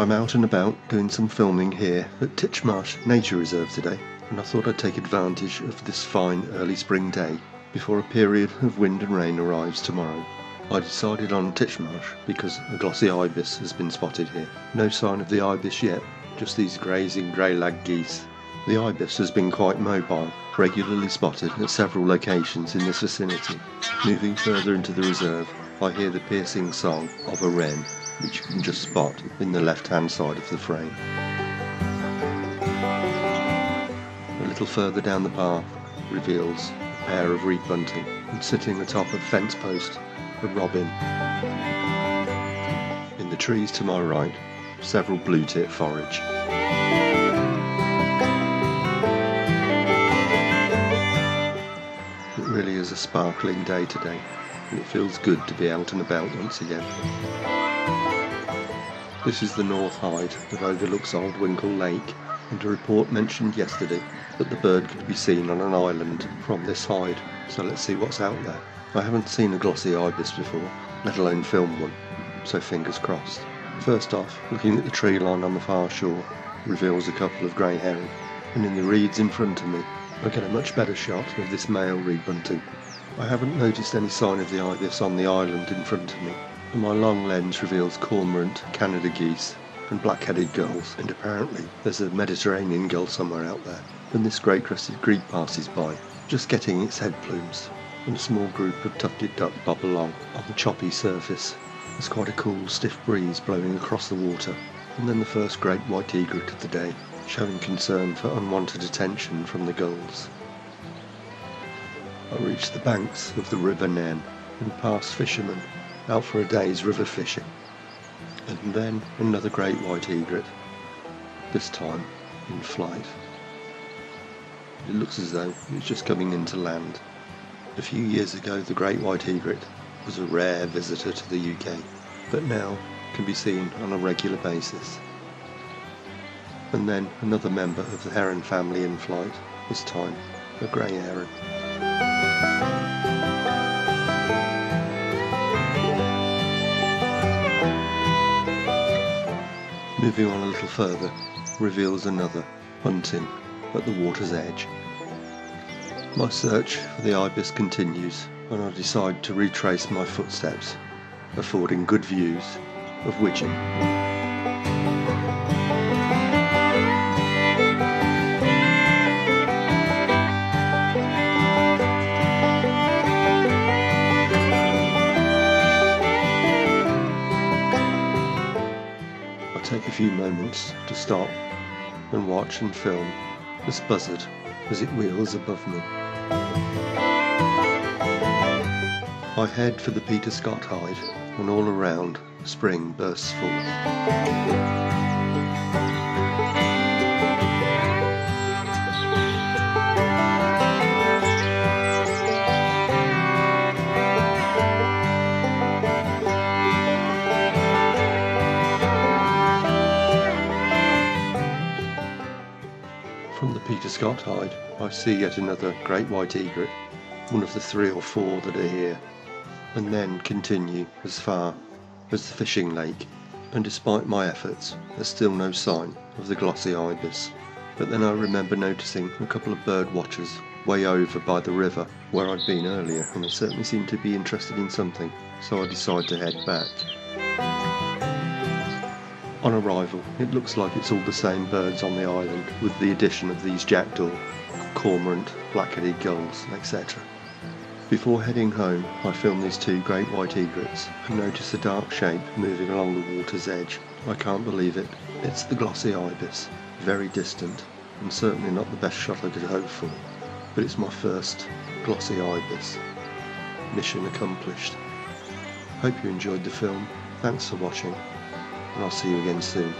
I'm out and about doing some filming here at Titchmarsh Nature Reserve today, and I thought I'd take advantage of this fine early spring day before a period of wind and rain arrives tomorrow. I decided on Titchmarsh because a glossy ibis has been spotted here. No sign of the ibis yet, just these grazing grey-lag geese. The ibis has been quite mobile, regularly spotted at several locations in this vicinity. Moving further into the reserve, I hear the piercing song of a wren, which you can just spot in the left-hand side of the frame. A little further down the path reveals a pair of reed bunting, and sitting atop a fence post, a robin. In the trees to my right, several blue-tit forage. It really is a sparkling day today, and it feels good to be out and about once again. This is the North Hyde that overlooks Old Winkle Lake, and a report mentioned yesterday that the bird could be seen on an island from this hide, so let's see what's out there. I haven't seen a glossy ibis before, let alone filmed one, so fingers crossed. First off, looking at the tree line on the far shore reveals a couple of grey heron, and in the reeds in front of me I get a much better shot of this male reed bunting. I haven't noticed any sign of the ibis on the island in front of me, and my long lens reveals cormorant, Canada geese and black-headed gulls, and apparently there's a Mediterranean gull somewhere out there. And this great-crested grebe passes by, just getting its head plumes, and a small group of tufted duck bob along on the choppy surface. There's quite a cool, stiff breeze blowing across the water, and then the first great white egret of the day, showing concern for unwanted attention from the gulls. I reach the banks of the River Nen and pass fishermen out for a day's river fishing, and then another great white egret, this time in flight. It looks as though it's just coming into land. A few years ago the great white egret was a rare visitor to the UK, but now can be seen on a regular basis. And then another member of the heron family in flight, this time a grey heron. Moving on a little further reveals another, hunting at the water's edge. My search for the ibis continues, and I decide to retrace my footsteps, affording good views of Widgeon. I take a few moments to stop and watch and film this buzzard as it wheels above me. I head for the Peter Scott Hyde, and all around spring bursts forth. From the Peter Scott Hyde, I see yet another great white egret, one of the 3 or 4 that are here, and then continue as far as the fishing lake, and despite my efforts there's still no sign of the glossy ibis. But then I remember noticing a couple of bird watchers way over by the river where I'd been earlier, and they certainly seemed to be interested in something, so I decide to head back. On arrival, it looks like it's all the same birds on the island, with the addition of these jackdaw, cormorant, black-headed gulls, etc. Before heading home, I film these 2 great white egrets and notice a dark shape moving along the water's edge. I can't believe it. It's the glossy ibis, very distant, and certainly not the best shot I could hope for, but it's my first glossy ibis. Mission accomplished. Hope you enjoyed the film. Thanks for watching, and I'll see you again soon.